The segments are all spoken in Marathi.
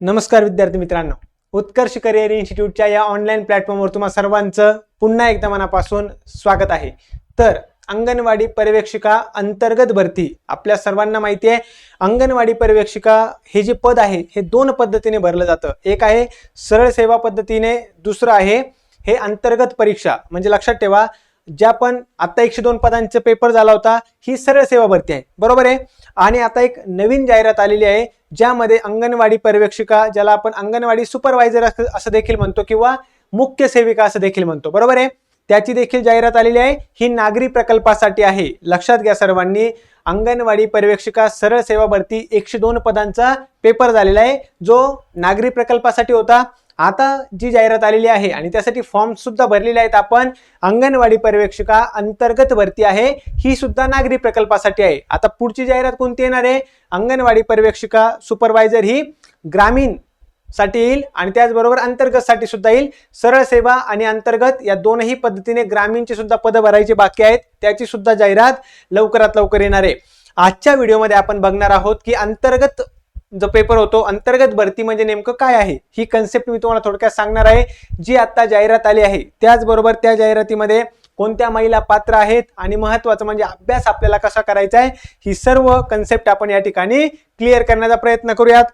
नमस्कार विद्यार्थी मित्रांनो, उत्कर्ष करिअर इन्स्टिट्यूटच्या या ऑनलाईन प्लॅटफॉर्मवर तुम्हा सर्वांचं पुन्हा एकदा मनापासून स्वागत आहे। तर अंगणवाडी पर्यवेक्षिका अंतर्गत भरती आपल्या सर्वांना माहिती आहे। अंगणवाडी पर्यवेक्षिका हे जे पद आहे हे दोन पद्धतीने भरलं जातं। एक आहे सरळ सेवा पद्धतीने, दुसरं आहे हे अंतर्गत परीक्षा। म्हणजे लक्षात ठेवा, ज्या पण आता 102 पदांचे पेपर झाला होता ही सरळ सेवा भरती आहे, बरोबर आहे। आणि आता एक नवीन जाहिरात आलेली आहे ज्यामध्ये अंगणवाडी पर्यवेक्षिका, ज्याला आपण अंगणवाडी सुपरवायझर असं देखील म्हणतो किंवा मुख्य सेविका असं देखील म्हणतो, बरोबर आहे। त्याची देखील जाहिरात आलेली आहे। ही नागरी प्रकल्पासाठी आहे। लक्षात घ्या सर्वांनी, अंगणवाडी पर्यवेक्षिका सरळ सेवा भरती 102 पदांचा पेपर झालेला आहे जो नागरी प्रकल्पासाठी होता। आता जी जाहिरात आलेली आहे आणि त्यासाठी फॉर्म सुद्धा भरलेले आहेत आपण, अंगणवाडी पर्यवेक्षिका अंतर्गत भरती आहे, ही सुद्धा नागरी प्रकल्पासाठी आहे। आता पुढची जाहिरात कोणती येणार आहे? अंगणवाडी पर्यवेक्षिका सुपरवायझर ही ग्रामीण साठी येईल आणि त्याचबरोबर अंतर्गत साठी सुद्धा येईल। सरळ सेवा आणि अंतर्गत या दोनही पद्धतीने ग्रामीणची सुद्धा पद भरायची बाकी आहेत, त्याची सुद्धा जाहिरात लवकरात लवकर येणार आहे। आजच्या व्हिडिओमध्ये आपण बघणार आहोत की अंतर्गत जो पेपर होतो, अंतर्गत भरती म्हणजे नेमकं काय आहे, ही कन्सेप्ट मी तुम्हाला थोडक्यात सांगणार आहे। जी आता जाहिरात आली आहे त्याचबरोबर त्या जाहिरातीमध्ये कोणत्या महिला पात्र आहेत आणि महत्त्वाचं म्हणजे अभ्यास आपल्याला कसा करायचा आहे, ही सर्व कन्सेप्ट आपण या ठिकाणी क्लिअर करण्याचा प्रयत्न करूयात।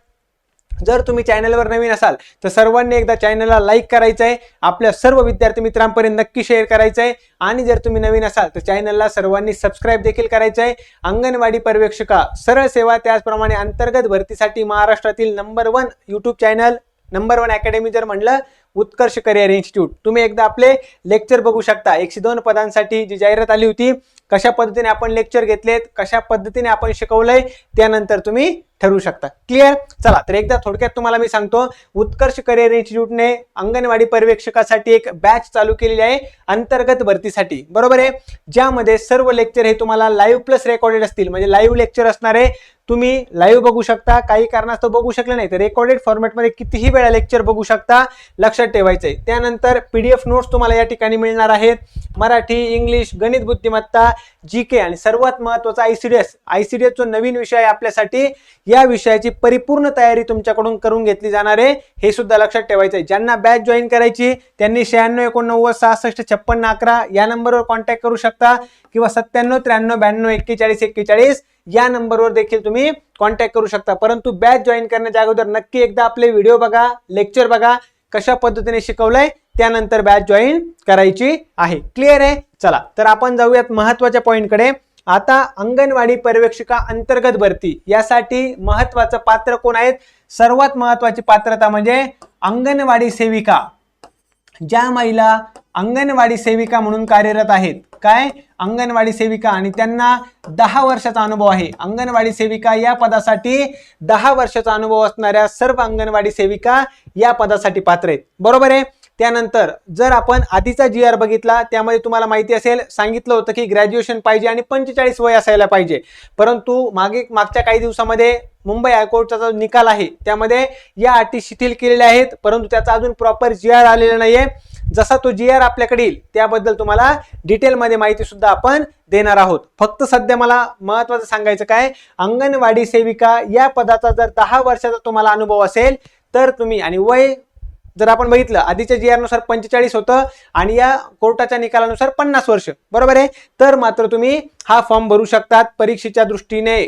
जर तुम्ही चॅनलवर नवीन असाल तर सर्वांनी एकदा चॅनलला लाईक करायचं आहे, आपल्या सर्व विद्यार्थी मित्रांपर्यंत नक्की शेअर करायचं आहे आणि जर तुम्ही नवीन असाल तर चॅनलला सर्वांनी सबस्क्राईब देखील करायचं आहे। अंगणवाडी पर्यवेक्षिका सरळ सेवा त्याचप्रमाणे अंतर्गत भरतीसाठी महाराष्ट्रातील number 1 YouTube channel, number 1 academy जर म्हणलं उत्कर्ष करिअर इन्स्टिट्यूट। तुम्ही एकदा आपले लेक्चर बघू शकता। 102 पदांसाठी जी जाहिरात आली होती, कशा पद्धतीने आपण लेक्चर घेतलेत, कशा पद्धतीने आपण शिकवलंय, त्यानंतर तुम्ही ठरवू शकता। क्लिअर? चला तर एकदा थोडक्यात तुम्हाला मी सांगतो, उत्कर्ष करिअर इन्स्टिट्यूटने अंगणवाडी पर्यवेक्षकासाठी एक बॅच चालू केलेली आहे अंतर्गत भरतीसाठी, बरोबर आहे। ज्यामध्ये सर्व लेक्चर हे तुम्हाला लाईव्ह प्लस रेकॉर्डेड असतील, म्हणजे लाईव्ह लेक्चर असणार आहे। तुम्ही लाईव्ह बघू शकता, काही कारणास्तव बघू शकले नाही तर रेकॉर्डेड फॉर्मॅटमध्ये कितीही वेळा लेक्चर बघू शकता, लक्षात ठेवायचंय। त्यानंतर पीडीएफ नोट्स तुम्हाला या ठिकाणी मिळणार आहेत, मराठी, इंग्लिश, गणित बुद्धिमत्ता, जीके आणि सर्वात महत्त्वाचा आयसीडीएस जो नवीन विषय आहे आपल्यासाठी, या विषयाची परिपूर्ण तयारी तुमच्याकडून करून घेतली जाणार आहे, हे सुद्धा लक्षात ठेवायचंय। ज्यांना बॅच जॉईन करायची त्यांनी 96 89 66 56 11 या नंबरवर कॉन्टॅक्ट करू शकता किंवा 97 93 92 41 41 या नंबरवर देखील तुम्ही कॉन्टॅक्ट करू शकता। परंतु बॅच जॉईन करण्याच्या अगोदर नक्की एकदा आपले व्हिडिओ बघा, लेक्चर बघा, कशा पद्धतीने शिकवलंय, त्यानंतर बॅच जॉईन करायची आहे। क्लिअर आहे? चला तर आपण जाऊयात महत्त्वाच्या पॉइंटकडे। आता अंगणवाडी पर्यवेक्षिका अंतर्गत भरती यासाठी महत्त्वाचं पात्र कोण आहेत? सर्वात महत्त्वाची पात्रता म्हणजे अंगणवाडी सेविका। ज्या महिला अंगणवाडी सेविका म्हणून कार्यरत आहेत, काय अंगणवाडी सेविका, आणि त्यांना 10 वर्षाचा अनुभव आहे। अंगणवाडी सेविका या पदासाठी 10 वर्षाचा अनुभव असणाऱ्या सर्व अंगणवाडी सेविका या पदासाठी पात्र आहेत, बरोबर आहे। त्यानंतर जर आपण आधीचा जी आर बघितला त्यामध्ये तुम्हाला माहिती असेल, सांगितलं होतं की ग्रॅज्युएशन पाहिजे आणि 45 वय असायला पाहिजे। परंतु मागच्या काही दिवसामध्ये मुंबई हायकोर्टचा जो निकाल आहे त्यामध्ये या अटी शिथिल केलेल्या आहेत, परंतु त्याचा अजून प्रॉपर जी आर आलेला नाहीये। जसा तो जी आर आपल्याकडे येईल त्याबद्दल तुम्हाला डिटेलमध्ये माहिती सुद्धा आपण देणार आहोत। फक्त सध्या मला महत्त्वाचं सांगायचं काय, अंगणवाडी सेविका या पदाचा जर 10 वर्षाचा तुम्हाला अनुभव असेल तर तुम्ही, आणि वय जर आपण बघितलं आधीच्या जी आर नुसार 45 होतं आणि या कोर्टाच्या निकालानुसार 50 वर्ष, बरोबर आहे, तर मात्र तुम्ही हा फॉर्म भरू शकतात। परीक्षेच्या दृष्टीने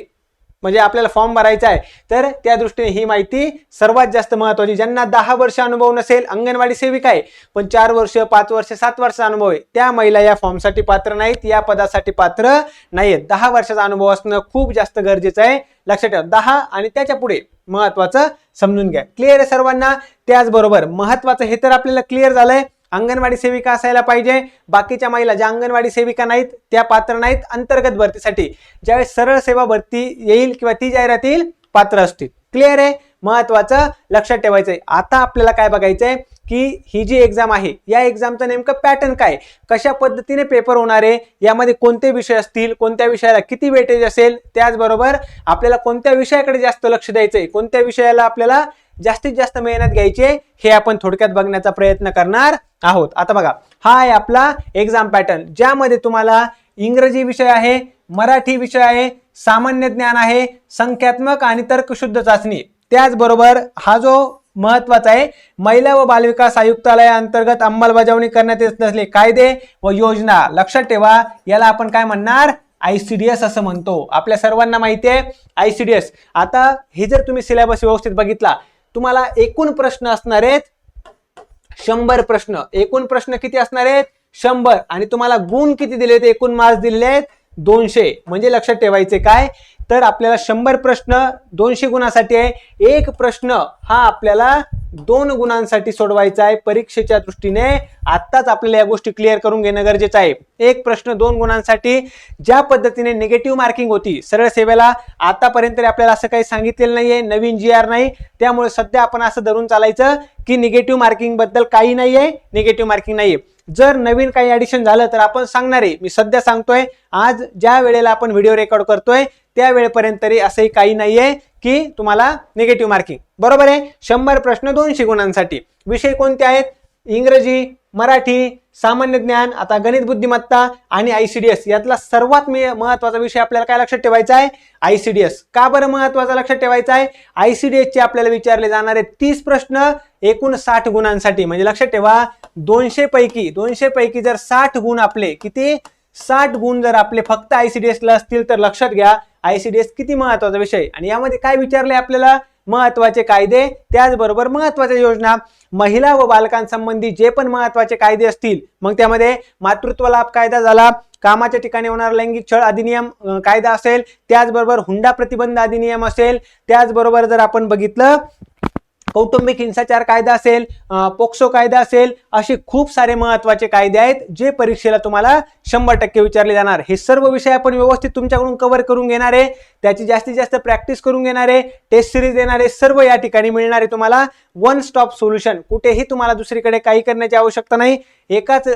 म्हणजे आपल्याला फॉर्म भरायचा आहे तर त्या दृष्टीने ही माहिती सर्वात जास्त महत्त्वाची। ज्यांना 10 वर्ष अनुभव नसेल, अंगणवाडी सेविका आहे पण 4 वर्ष 5 वर्ष 7 वर्षाचा अनुभव आहे, त्या महिला या फॉर्मसाठी पात्र नाहीत, या पदासाठी पात्र नाहीत। 10 वर्षाचा अनुभव असणं खूप जास्त गरजेचं आहे, लक्षात ठेवा। 10 आणि त्याच्या पुढे महत्त्वाचं समजून घ्या। क्लिअर आहे सर्वांना? त्याचबरोबर महत्त्वाचं हे तर आपल्याला क्लिअर झालंय, अंगणवाडी सेविका असायला पाहिजे। बाकीच्या महिला ज्या अंगणवाडी सेविका नाहीत त्या पात्र नाहीत अंतर्गत भरतीसाठी। ज्यावेळेस सरळ सेवा भरती येईल किंवा ती जाहिरात येईल पात्र असतील। क्लिअर आहे? महत्त्वाचं लक्षात ठेवायचंय। आता आपल्याला काय बघायचंय की ही जी एक्झाम आहे या एक्झामचा नेमकं पॅटर्न काय, कशा पद्धतीने पेपर होणार आहे, यामध्ये कोणते विषय असतील, कोणत्या विषयाला किती वेटेज असेल, त्याचबरोबर आपल्याला कोणत्या विषयाकडे जास्त लक्ष द्यायचंय, कोणत्या विषयाला आपल्याला जास्तीत जास्त मेहनत घ्यायची आहे, हे आपण थोडक्यात बघण्याचा प्रयत्न करणार आहोत। आता बघा, हा आहे आपला एक्झाम पॅटर्न, ज्यामध्ये तुम्हाला इंग्रजी विषय आहे, मराठी विषय आहे, सामान्य ज्ञान आहे, संख्यात्मक आणि तर्कशुद्ध चाचणी त्याचबरोबर हा जो महत्वाचा आहे, महिला व बालविकास आयुक्तालयाअंतर्गत अंमलबजावणी करण्यात येत असलेले कायदे व योजना, लक्षात ठेवा याला आपण काय म्हणणार, ICDS असं म्हणतो. आपल्या सर्वांना माहिती आहे ICDS. आता हे जर तुम्ही सिलेबस व्यवस्थित बघितला, तुम्हाला एकूण प्रश्न असणार आहेत 100 प्रश्न. एकूण प्रश्न किती असणार आहेत, 100. आणि तुम्हाला गुण किती दिलेत, एकूण मार्क्स दिलेले आहेत 200. म्हणजे लक्षात ठेवायचे काय, तर आपल्याला 100 प्रश्न 200 गुणासाठी आहे. एक प्रश्न हा आपल्याला 2 गुणांसाठी सोडवायचा आहे. परीक्षेच्या दृष्टीने आत्ताच आपल्याला या गोष्टी क्लिअर करून घेणं गरजेचं आहे. एक प्रश्न 2 गुणांसाठी. ज्या पद्धतीने निगेटिव्ह मार्किंग होती सरळ सेवेला, आतापर्यंत आपल्याला असं काही सांगितलेलं नाहीये, नवीन GR नाही. त्यामुळे सध्या आपण असं धरून चालायचं की निगेटिव्ह मार्किंग बद्दल काही नाहीये, निगेटिव्ह मार्किंग नाहीये. जर नवीन काही ऍडिशन झालं तर आपण सांगणार आहे. मी सध्या सांगतोय, आज ज्या वेळेला आपण व्हिडिओ रेकॉर्ड करतोय त्या वेळेपर्यंत तरी असंही काही नाहीये की तुम्हाला निगेटिव्ह मार्किंग. बरोबर आहे. 100 प्रश्न 200 गुणांसाठी. विषय कोणते आहेत, इंग्रजी, मराठी, सामान्य ज्ञान, आता गणित बुद्धिमत्ता आणि ICDS. यातला सर्वात महत्वाचा विषय आपल्याला काय लक्षात ठेवायचा आहे, ICDS. का बरं महत्वाचा लक्षात ठेवायचा आहे, ICDS चे आपल्याला विचारले जाणारे 30 प्रश्न एकूण 60 गुणांसाठी. म्हणजे लक्षात ठेवा 200 पैकी जर 60 गुण आपले, किती 60 गुण जर आपले फक्त ICDS ला असतील तर लक्षात घ्या ICDS किती महत्वाचा विषय. आणि यामध्ये काय विचारले आपल्याला, महत्वाचे कायदे, त्याचबरोबर महत्वाच्या योजना. महिला व बालकांसंबंधी जे पण महत्वाचे कायदे असतील, मग त्यामध्ये मातृत्व लाभ कायदा झाला, कामाच्या ठिकाणी होणारा लैंगिक छळ अधिनियम कायदा असेल, त्याचबरोबर हुंडा प्रतिबंध अधिनियम असेल, त्याचबरोबर जर आपण बघितलं कौटुंबिक हिंसाचार कायदा असेल, पोक्सो कायदा असेल, असे खूप सारे महत्वाचे कायदे आहेत जे परीक्षेला तुम्हाला 100% विचारले जाणार. हे सर्व विषय आपण व्यवस्थित तुमच्याकडून कव्हर करून घेणार आहे. त्याची जास्तीत जास्त प्रॅक्टिस करून घेणार आहे. टेस्ट सिरीज देणार आहे. सर्व या ठिकाणी मिळणार आहे तुम्हाला वन स्टॉप सोल्युशन. कुठेही तुम्हाला दुसरीकडे काही करण्याची आवश्यकता नाही. एकाच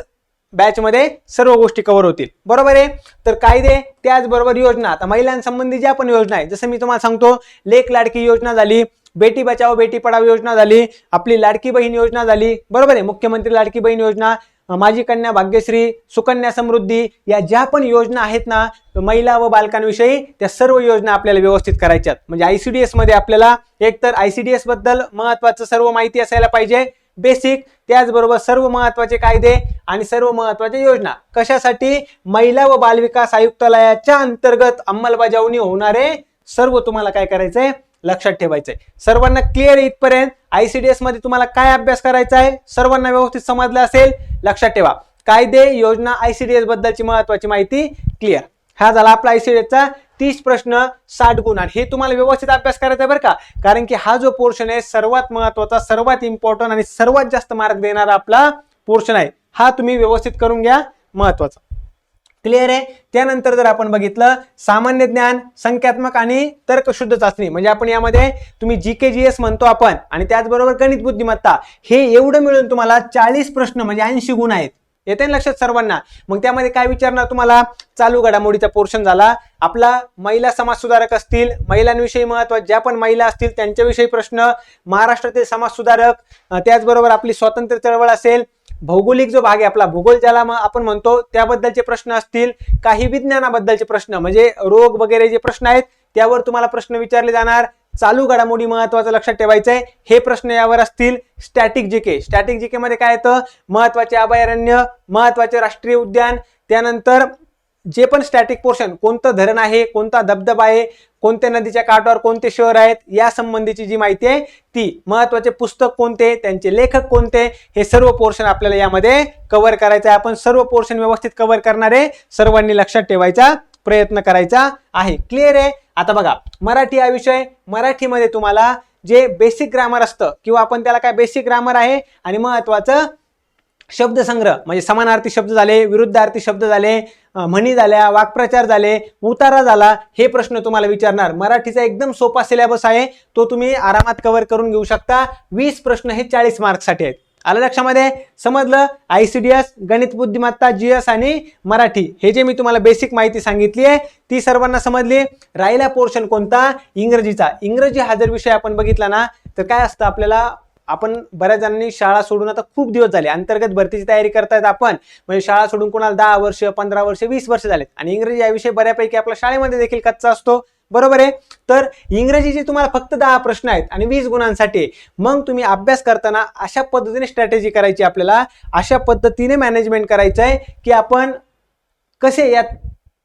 बॅच मध्ये सर्व गोष्टी कव्हर होतील. बरोबर आहे. तर कायदे, त्याचबरोबर योजना. आता महिलांसंबंधी ज्या पण योजना आहेत, जसं मी तुम्हाला सांगतो, लेक लाडकी योजना झाली, बेटी बचाओ बेटी पढाओ योजना झाली, आपली लाडकी बहीण योजना झाली. बरोबर आहे. मुख्यमंत्री लाडकी बहीण योजना, माझी कन्या भाग्यश्री, सुकन्या समृद्धी, या ज्या पण योजना आहेत ना महिला व बालकांविषयी, त्या सर्व योजना आपल्याला व्यवस्थित करायच्यात. म्हणजे ICDS मध्ये आपल्याला एकतर ICDS बद्दल महत्वाचं सर्व माहिती असायला पाहिजे, बेसिक, त्याचबरोबर सर्व महत्वाचे कायदे आणि सर्व महत्वाच्या योजना. कशासाठी, महिला व बालविकास आयुक्तालयाच्या अंतर्गत अंमलबजावणी होणारे सर्व तुम्हाला काय करायचंय, लक्षात ठेवायचंय. सर्वांना क्लिअर इथपर्यंत ICDS मध्ये तुम्हाला काय अभ्यास करायचा आहे, सर्वांना व्यवस्थित समजलं असेल. लक्षात ठेवा, कायदे, योजना, ICDS बद्दलची महत्वाची माहिती क्लिअर. हा झाला आपला ICDS चा 30 प्रश्न 60 गुण. आणि हे तुम्हाला व्यवस्थित अभ्यास करायचा आहे बरं का, कारण की हा जो पोर्शन आहे सर्वात महत्वाचा, सर्वात इम्पॉर्टंट आणि सर्वात जास्त मार्क देणारा आपला पोर्शन आहे. हा तुम्ही व्यवस्थित करून घ्या, महत्वाचा. क्लिअर आहे. त्यानंतर जर आपण बघितलं सामान्य ज्ञान, संख्यात्मक आणि तर्कशुद्ध चाचणी, म्हणजे आपण यामध्ये तुम्ही GK GS म्हणतो आपण, आणि त्याचबरोबर गणित बुद्धिमत्ता, हे एवढं मिळून तुम्हाला 40 प्रश्न म्हणजे 80 गुण आहेत. येते ना लक्षात सर्वांना. मग त्यामध्ये काय विचारणार तुम्हाला, चालू घडामोडीचा पोर्शन झाला आपला, महिला समाज सुधारक असतील, महिलांविषयी महत्वाचे ज्या पण महिला असतील त्यांच्याविषयी प्रश्न, महाराष्ट्रातील समाज सुधारक, त्याचबरोबर आपली स्वातंत्र्य चळवळ असेल, भौगोलिक जो भाग आहे आपला, भूगोल ज्याला आपण म्हणतो, त्याबद्दलचे प्रश्न असतील, काही विज्ञानाबद्दलचे प्रश्न म्हणजे रोग वगैरे जे प्रश्न आहेत त्यावर तुम्हाला प्रश्न विचारले जाणार. चालू घडामोडी महत्वाचं लक्षात ठेवायचंय, हे प्रश्न यावर असतील. स्टॅटिक जीके मध्ये काय येतं, महत्वाचे अभयारण्य, महत्वाचे राष्ट्रीय उद्यान, त्यानंतर जे पण स्टॅटिक पोर्शन, कोणतं धरण आहे, कोणता धबधबा आहे, कोणत्या नदीच्या काठावर कोणते शहर आहेत, या संबंधीची जी माहिती आहे ती, महत्वाचे पुस्तक कोणते, त्यांचे लेखक कोणते, हे सर्व पोर्शन आपल्याला यामध्ये कव्हर करायचं आहे. आपण सर्व पोर्शन व्यवस्थित कव्हर करणारे, सर्वांनी लक्षात ठेवायचा प्रयत्न करायचा आहे. क्लिअर आहे. आता बघा, मराठी हा विषय, मराठीमध्ये तुम्हाला जे बेसिक ग्रामर असतं, किंवा आपण त्याला काय बेसिक ग्रामर आहे, आणि महत्वाचं शब्दसंग्रह म्हणजे समानार्थी शब्द झाले, विरुद्धार्थी शब्द झाले, म्हणी झाल्या, वाक्प्रचार झाले, उतारा झाला, हे प्रश्न तुम्हाला विचारणार. मराठीचा एकदम सोपा सिलेबस आहे, तो तुम्ही आरामात कव्हर करून घेऊ शकता. 20 प्रश्न हे 40 मार्क्ससाठी आहेत. आलं लक्षामध्ये, समजलं. ICDS, गणित बुद्धिमत्ता, GS आणि मराठी, हे जे मी तुम्हाला बेसिक माहिती सांगितली आहे ती सर्वांना समजली. राहिला पोर्शन कोणता, इंग्रजीचा. इंग्रजी हा जर विषय आपण बघितला ना, तर काय असतं, आपल्याला, आपण बऱ्याच जणांनी शाळा सोडून आता खूप दिवस झाले, अंतर्गत भरतीची तयारी करतायत आपण, म्हणजे शाळा सोडून कोणाला 10 वर्ष, 15 वर्ष, 20 वर्ष झालेत, आणि इंग्रजी हा विषय बऱ्यापैकी आपल्या शाळेमध्ये देखील कच्चा असतो. बरोबर आहे. तर इंग्रजीचे तुम्हाला फक्त 10 प्रश्न आहेत आणि 20 गुणांसाठी. मग तुम्ही अभ्यास करताना अशा पद्धतीने स्ट्रॅटेजी करायची, आपल्याला अशा पद्धतीने मॅनेजमेंट करायचं आहे की आपण कसे यात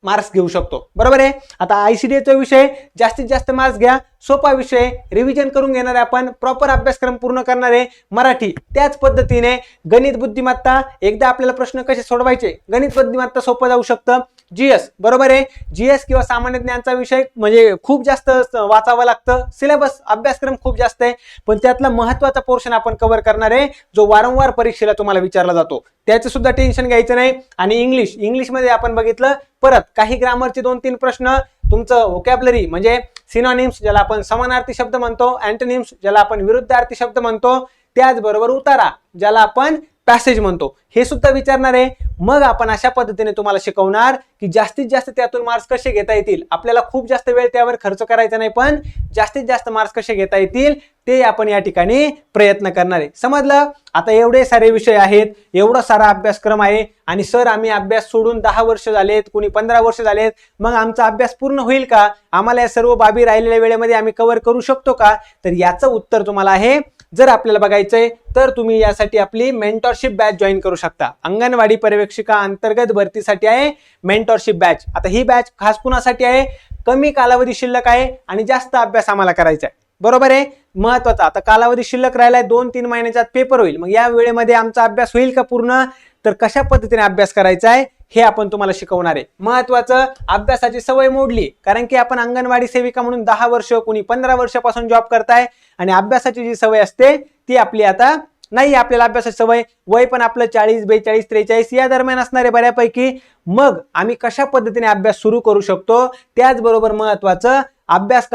मार्क्स घेऊ शकतो. बरोबर आहे. आता ICDचा विषय जास्तीत जास्त मार्क्स घ्या, सोपा विषय, रिव्हिजन करून घेणार आहे आपण, प्रॉपर अभ्यासक्रम पूर्ण करणारे. मराठी त्याच पद्धतीने, गणित बुद्धिमत्ता, एकदा आपल्याला प्रश्न कसे सोडवायचे, गणित बुद्धिमत्ता सोपं जाऊ शकतं. GS बरोबर आहे. GS किंवा सामान्य ज्ञानचा विषय म्हणजे खूप जास्त वाचावं लागतं, सिलेबस अभ्यासक्रम खूप जास्त आहे, पण त्यातला महत्वाचा पोर्शन आपण कव्हर करणार आहे जो वारंवार परीक्षेला तुम्हाला विचारला जातो, त्याचं सुद्धा टेन्शन घ्यायचं नाही. आणि इंग्लिशमध्ये आपण बघितलं परत काही ग्रामरचे 2-3 प्रश्न, तुमचं व्होकॅब्युलरी म्हणजे सिनॉनिम्स ज्याला आपण समानार्थी शब्द म्हणतो, अँटोनिम्स ज्याला आपण विरुद्धार्थी शब्द म्हणतो, त्याचबरोबर उतारा ज्याला आपण पॅसेज म्हणतो, हे सुद्धा विचारणार आहे. मग आपण अशा पद्धतीने तुम्हाला शिकवणार की जास्तीत जास्त त्यातून मार्क्स कसे घेता येतील. आपल्याला खूप जास्त वेळ त्यावर खर्च करायचा नाही, पण जास्तीत जास्त मार्क्स कसे घेता येतील ते आपण या ठिकाणी प्रयत्न करणार आहे. समजलं. आता एवढे सारे विषय आहेत, एवढा सारा अभ्यासक्रम आहे आणि सर आम्ही अभ्यास सोडून 10 वर्ष झालेत, कुणी 15 वर्ष झालेत, मग आमचा अभ्यास पूर्ण होईल का, आम्हाला या सर्व बाबी राहिलेल्या वेळेमध्ये आम्ही कव्हर करू शकतो का? तर याचं उत्तर तुम्हाला आहे. जर आपल्याला बघायचंय तर तुम्ही यासाठी आपली मेंटॉरशिप बॅच जॉईन करू शकता. अंगणवाडी पर्यवेक्षिका अंतर्गत भरतीसाठी आहे मेंटॉरशिप बॅच. आता ही बॅच खास कुणासाठी आहे, कमी कालावधी शिल्लक आहे आणि जास्त अभ्यास आम्हाला करायचा आहे. बरोबर आहे. महत्वाचा, आता कालावधी शिल्लक राहिलाय, 2-3 महिन्याचा पेपर होईल, मग या वेळेमध्ये आमचा अभ्यास होईल का पूर्ण, तर कशा पद्धतीने अभ्यास करायचा आहे हे आपण तुम्हाला शिकवणार आहे. महत्वाचं, अभ्यासाची सवय मोडली, कारण की आपण अंगणवाडी सेविका म्हणून 10 वर्ष, कुणी 15 वर्षापासून जॉब करताय आणि अभ्यासाची जी सवय असते ती आपली आता नाही. आपल्याला अभ्यासाची सवय, वय पण आपलं 40, 42, 43 या दरम्यान असणार आहे बऱ्यापैकी. मग आम्ही कशा पद्धतीने अभ्यास सुरू करू शकतो, त्याचबरोबर महत्वाचं, अभ्यास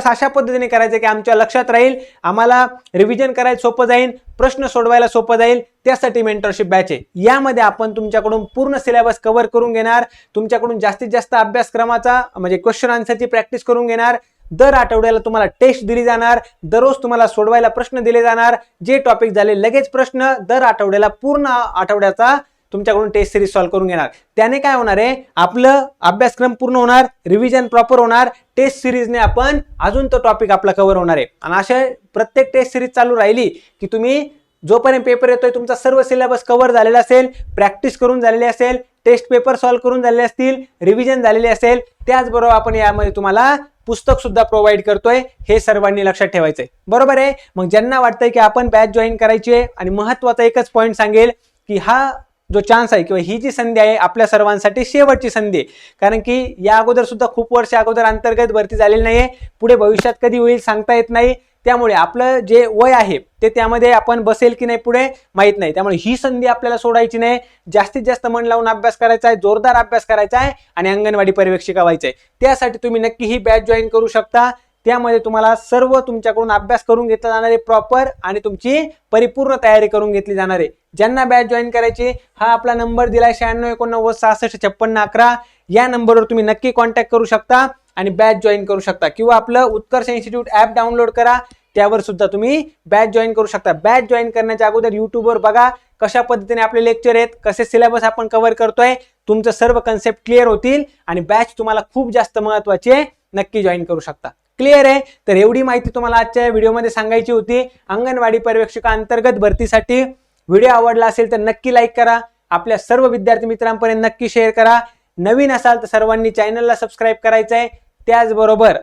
अशा पद्धतीने करायचा की आमच्या लक्षात राहील, आम्हाला रिव्हिजन करायला सोपं जाईल, प्रश्न सोडवायला सोपं जाईल, त्यासाठी मेंटरशिप बॅच आहे. यामध्ये आपण तुमच्याकडून पूर्ण सिलेबस कव्हर करून घेणार, तुमच्याकडून जास्तीत जास्त अभ्यासक्रमाचा म्हणजे क्वेश्चन आन्सरची प्रॅक्टिस करून घेणार. दर आठवड्याला तुम्हाला टेस्ट दिली जाणार, दररोज तुम्हाला सोडवायला प्रश्न दिले जाणार, जे टॉपिक झाले लगेच प्रश्न, दर आठवड्याला पूर्ण आठवड्याचा तुमच्याकडून टेस्ट सिरीज सॉल्व्ह करून घेणार. त्याने काय होणार आहे, आपलं अभ्यासक्रम पूर्ण होणार, रिव्हिजन प्रॉपर होणार, टेस्ट सिरीजने आपण अजून तो टॉपिक आपला कव्हर होणार आहे. आणि अशा प्रत्येक टेस्ट सिरीज चालू राहिली की तुम्ही जोपर्यंत पेपर येतोय तुमचा सर्व सिलेबस कव्हर झालेला असेल, प्रॅक्टिस करून झालेली असेल, टेस्ट पेपर सॉल्व्ह करून झालेले असतील, रिव्हिजन झालेले असेल, त्याचबरोबर आपण यामध्ये तुम्हाला पुस्तक सुद्धा प्रोव्हाइड करतोय, हे सर्वांनी लक्षात ठेवायचंय. बरोबर आहे. मग ज्यांना वाटतंय की आपण बॅच जॉईन करायची आहे, आणि महत्वाचा एकच पॉईंट सांगेल की हा जो चान्स आहे किंवा ही जी संधी आहे आपल्या सर्वांसाठी शेवटची संधी आहे, कारण की या अगोदर सुद्धा खूप वर्ष अगोदर अंतर्गत भरती झालेली नाहीये, पुढे भविष्यात कधी होईल सांगता येत नाही. त्यामुळे आपलं जे वय आहे ते त्यामध्ये आपण बसेल की नाही पुढे माहित नाही. त्यामुळे ही संधी आपल्याला सोडायची नाही. जास्तीत जास्त मन लावून अभ्यास करायचा आहे, जोरदार अभ्यास करायचा आहे आणि अंगणवाडी पर्यवेक्षिका व्हायचंय. त्यासाठी तुम्ही नक्की ही बॅच जॉईन करू शकता. त्यामध्ये तुम्हाला सर्व तुमच्याकडून अभ्यास करून घेतला जाणार आहे प्रॉपर, आणि तुमची परिपूर्ण तयारी करून घेतली जाणार आहे. ज्यांना बॅच जॉईन करायची, हा आपला नंबर दिलाय 9689665611, या नंबरवर तुम्ही नक्की कॉन्टॅक्ट करू शकता आणि बॅच जॉईन करू शकता, किंवा आपलं उत्कर्ष इन्स्टिट्यूट ऍप डाउनलोड करा, त्यावर सुद्धा तुम्ही बॅच जॉईन करू शकता. बॅच जॉईन करण्याच्या अगोदर युट्यूबवर बघा कशा पद्धतीने आपले लेक्चर आहेत, कसे सिलेबस आपण कव्हर करतोय, तुमचं सर्व कन्सेप्ट क्लिअर होतील आणि बॅच तुम्हाला खूप जास्त महत्वाची आहे, नक्की जॉईन करू शकता. क्लिअर आहे. तर एवढी माहिती तुम्हाला आजच्या व्हिडिओमध्ये सांगायची होती अंगणवाडी पर्यवेक्षिका अंतर्गत भरतीसाठी. व्हिडिओ आवडला असेल तर नक्की लाईक करा, आपल्या सर्व विद्यार्थी मित्रांपर्यंत नक्की शेअर करा. नवीन असाल तर सर्वांनी चॅनलला सबस्क्राईब करायचं आहे. त्याचबरोबर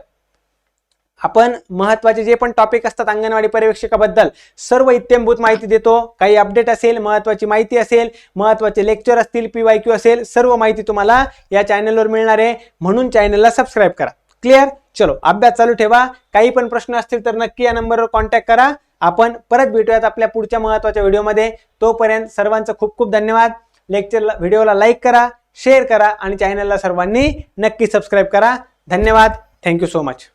आपण महत्वाचे जे पण टॉपिक असतात अंगणवाडी पर्यवेक्षकाबद्दल सर्व इत्थंभूत माहिती देतो. काही अपडेट असेल, महत्वाची माहिती असेल, महत्वाचे लेक्चर असतील, PYQ असेल, सर्व माहिती तुम्हाला या चॅनलवर मिळणार आहे, म्हणून चॅनलला सबस्क्राईब करा. क्लिअर. चलो, अभ्यास चालू ठेवा. काही पण प्रश्न असतील तर नक्की या नंबरवर कॉन्टॅक्ट करा. आपण परत भेटूयात आपल्या पुढच्या महत्वाच्या व्हिडिओमध्ये. तोपर्यंत सर्वांचं खूप खूप धन्यवाद. व्हिडिओला लाईक करा, शेअर करा आणि चॅनलला सर्वांनी नक्की सबस्क्राईब करा. धन्यवाद. Thank you so much.